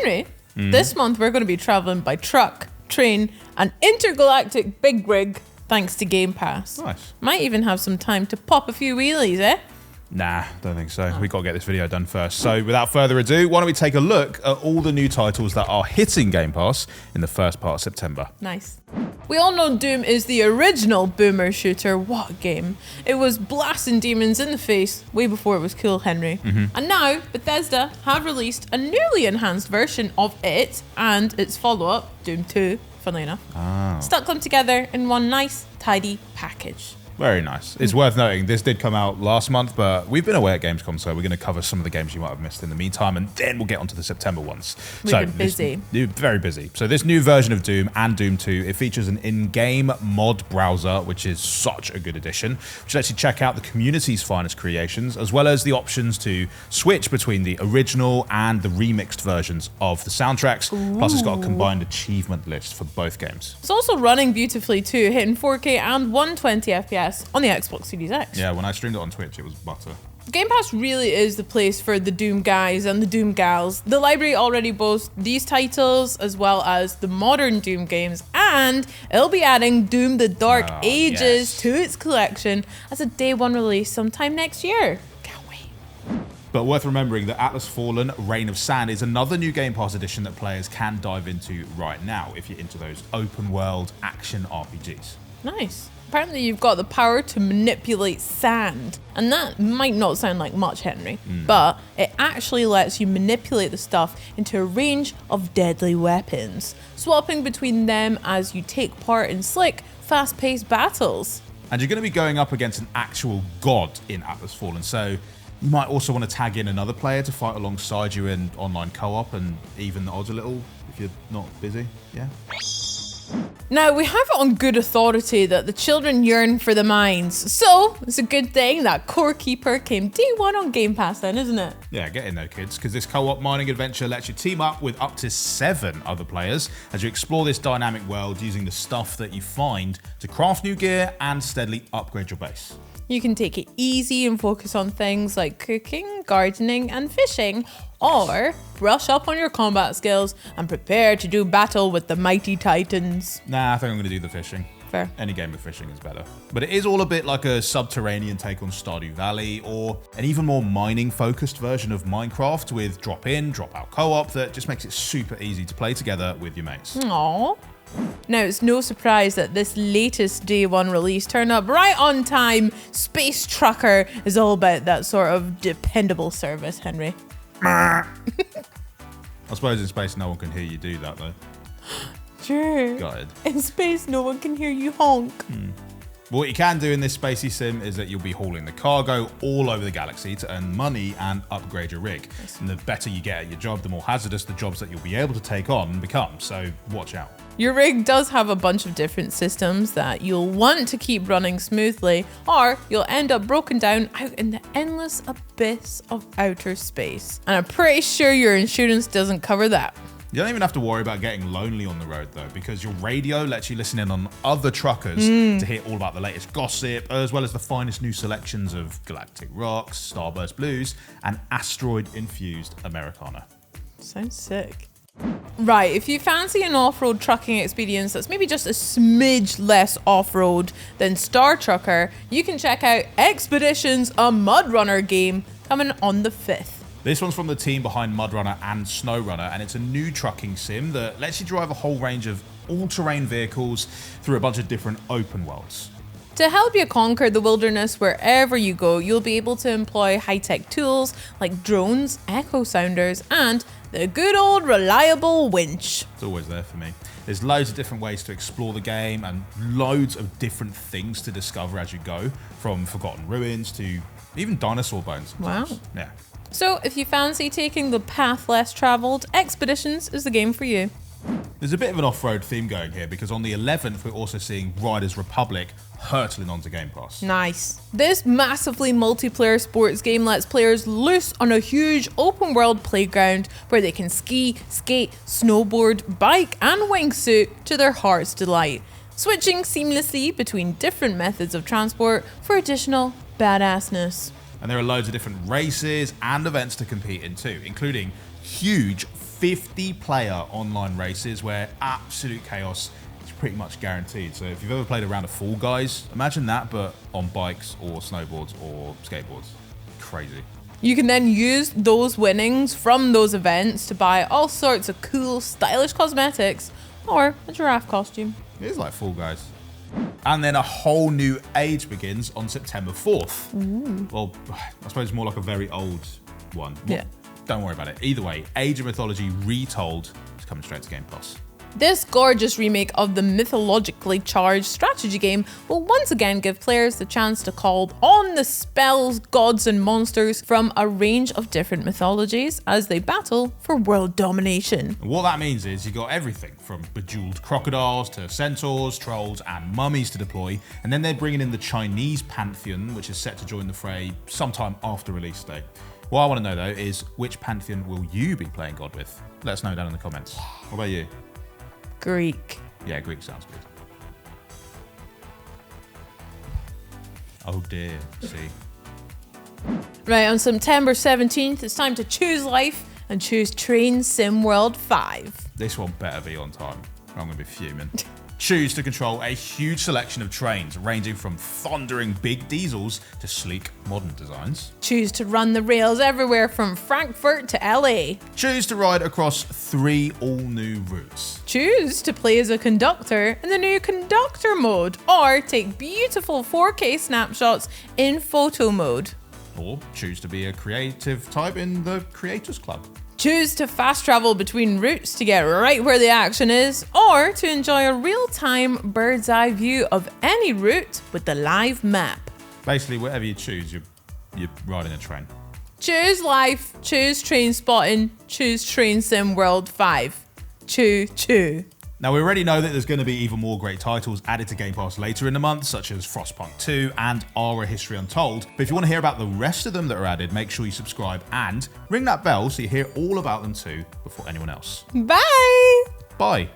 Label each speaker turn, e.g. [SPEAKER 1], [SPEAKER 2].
[SPEAKER 1] Henry, this month we're going to be traveling by truck, train, and intergalactic big rig thanks to Game Pass.
[SPEAKER 2] Nice.
[SPEAKER 1] Might even have some time to pop a few wheelies, eh?
[SPEAKER 2] Nah, don't think so. We've got to get this video done first. So without further ado, why don't we take a look at all the new titles that are hitting Game Pass in the first part of September.
[SPEAKER 1] Nice. We all know Doom is the original boomer shooter. What a game. It was blasting demons in the face way before it was cool, Henry. And now Bethesda have released a newly enhanced version of it and its follow-up, Doom 2, funnily enough. Stuck them together in one nice, tidy package.
[SPEAKER 2] Very nice. It's worth noting, this did come out last month, but we've been away at Gamescom, so we're going to cover some of the games you might have missed in the meantime, and then we'll get onto the September ones.
[SPEAKER 1] We've been busy.
[SPEAKER 2] Very busy. So this new version of Doom and Doom 2, it features an in-game mod browser, which is such a good addition, which lets you check out the community's finest creations, as well as the options to switch between the original and the remixed versions of the soundtracks. Plus, it's got a combined achievement list for both games.
[SPEAKER 1] It's also running beautifully too, hitting 4K and 120 FPS on the Xbox Series X.
[SPEAKER 2] Yeah, when I streamed it on Twitch, it was butter.
[SPEAKER 1] Game Pass really is the place for the Doom guys and the Doom gals. The library already boasts these titles as well as the modern Doom games, and it'll be adding Doom the Dark Ages to its collection as a day one release sometime next year. Can't wait.
[SPEAKER 2] But worth remembering that Atlas Fallen Reign of Sand is another new Game Pass edition that players can dive into right now if you're into those open world action RPGs.
[SPEAKER 1] Nice. Apparently you've got the power to manipulate sand. And that might not sound like much, Henry, but it actually lets you manipulate the stuff into a range of deadly weapons, swapping between them as you take part in slick, fast-paced battles.
[SPEAKER 2] And you're going to be going up against an actual god in Atlas Fallen, so you might also want to tag in another player to fight alongside you in online co-op and even the odds a little if you're not busy, yeah?
[SPEAKER 1] Now, we have it on good authority that the children yearn for the mines, so it's a good thing that Coree Keeper came day one on Game Pass then, isn't it?
[SPEAKER 2] Yeah, get in there, kids, because this co-op mining adventure lets you team up with up to 7 other players as you explore this dynamic world using the stuff that you find to craft new gear and steadily upgrade your base.
[SPEAKER 1] You can take it easy and focus on things like cooking, gardening, and fishing, or brush up on your combat skills and prepare to do battle with the mighty titans.
[SPEAKER 2] Nah, I think I'm going to do the fishing.
[SPEAKER 1] Fair.
[SPEAKER 2] Any game with fishing is better. But it is all a bit like a subterranean take on Stardew Valley, or an even more mining-focused version of Minecraft with drop-in, drop-out co-op that just makes it super easy to play together with your mates.
[SPEAKER 1] Aww. Now, it's no surprise that this latest day one release turned up right on time. Space Trucker is all about that sort of dependable service, Henry.
[SPEAKER 2] I suppose in space no one can hear you do that though.
[SPEAKER 1] Sure.
[SPEAKER 2] Got it.
[SPEAKER 1] In space no one can hear you honk.
[SPEAKER 2] What you can do in this spacey sim is that you'll be hauling the cargo all over the galaxy to earn money and upgrade your rig. And the better you get at your job, the more hazardous the jobs that you'll be able to take on become, so watch out.
[SPEAKER 1] Your rig does have a bunch of different systems that you'll want to keep running smoothly, or you'll end up broken down out in the endless abyss of outer space. And I'm pretty sure your insurance doesn't cover that.
[SPEAKER 2] You don't even have to worry about getting lonely on the road though, because your radio lets you listen in on other truckers to hear all about the latest gossip, as well as the finest new selections of galactic rocks, starburst blues, and asteroid-infused Americana.
[SPEAKER 1] Sounds sick. Right, if you fancy an off-road trucking experience that's maybe just a smidge less off-road than Star Trucker, you can check out Expeditions, a Mud Runner game, coming on the 5th.
[SPEAKER 2] This one's from the team behind Mudrunner and SnowRunner, and it's a new trucking sim that lets you drive a whole range of all-terrain vehicles through a bunch of different open worlds.
[SPEAKER 1] To help you conquer the wilderness wherever you go, you'll be able to employ high-tech tools like drones, echo sounders, and the good old reliable winch.
[SPEAKER 2] It's always there for me. There's loads of different ways to explore the game and loads of different things to discover as you go, from forgotten ruins to even dinosaur bones sometimes.
[SPEAKER 1] Wow.
[SPEAKER 2] Yeah.
[SPEAKER 1] So if you fancy taking the path less traveled, Expeditions is the game for you.
[SPEAKER 2] There's a bit of an off-road theme going here because on the 11th, we're also seeing Riders Republic hurtling onto Game Pass.
[SPEAKER 1] Nice. This massively multiplayer sports game lets players loose on a huge open world playground where they can ski, skate, snowboard, bike, and wingsuit to their heart's delight, switching seamlessly between different methods of transport for additional badassness.
[SPEAKER 2] And there are loads of different races and events to compete in too, including huge 50-player online races where absolute chaos is pretty much guaranteed. So if you've ever played a round of Fall Guys, imagine that, but on bikes or snowboards or skateboards. Crazy.
[SPEAKER 1] You can then use those winnings from those events to buy all sorts of cool, stylish cosmetics or a giraffe costume.
[SPEAKER 2] It is like Fall Guys. And then a whole new age begins on September 4th. Ooh. Well, I suppose more like a very old one.
[SPEAKER 1] Yeah.
[SPEAKER 2] Don't worry about it. Either way, Age of Mythology Retold is coming straight to Game Pass.
[SPEAKER 1] This gorgeous remake of the mythologically charged strategy game will once again give players the chance to call on the spells, gods and monsters from a range of different mythologies as they battle for world domination.
[SPEAKER 2] And what that means is you got everything from bejeweled crocodiles to centaurs, trolls and mummies to deploy, and then they're bringing in the Chinese pantheon, which is set to join the fray sometime after release day. What I want to know though is, which pantheon will you be playing God with? Let us know down in the comments. What about you?
[SPEAKER 1] Greek.
[SPEAKER 2] Yeah, Greek sounds good. Oh dear, see.
[SPEAKER 1] Right, on September 17th, it's time to choose life and choose Train Sim World 5.
[SPEAKER 2] This one better be on time. I'm going to be fuming. Choose to control a huge selection of trains, ranging from thundering big diesels to sleek modern designs.
[SPEAKER 1] Choose to run the rails everywhere from Frankfurt to LA.
[SPEAKER 2] Choose to ride across 3 all-new routes.
[SPEAKER 1] Choose to play as a conductor in the new conductor mode, or take beautiful 4K snapshots in photo mode.
[SPEAKER 2] Or choose to be a creative type in the Creators Club.
[SPEAKER 1] Choose to fast travel between routes to get right where the action is, or to enjoy a real-time bird's eye view of any route with the live map.
[SPEAKER 2] Basically, whatever you choose, you're riding a train.
[SPEAKER 1] Choose life, choose train spotting, choose Train Sim World 5. Choo.
[SPEAKER 2] Now, we already know that there's going to be even more great titles added to Game Pass later in the month, such as Frostpunk 2 and Ara History Untold. But if you want to hear about the rest of them that are added, make sure you subscribe and ring that bell so you hear all about them too before anyone else.
[SPEAKER 1] Bye!
[SPEAKER 2] Bye.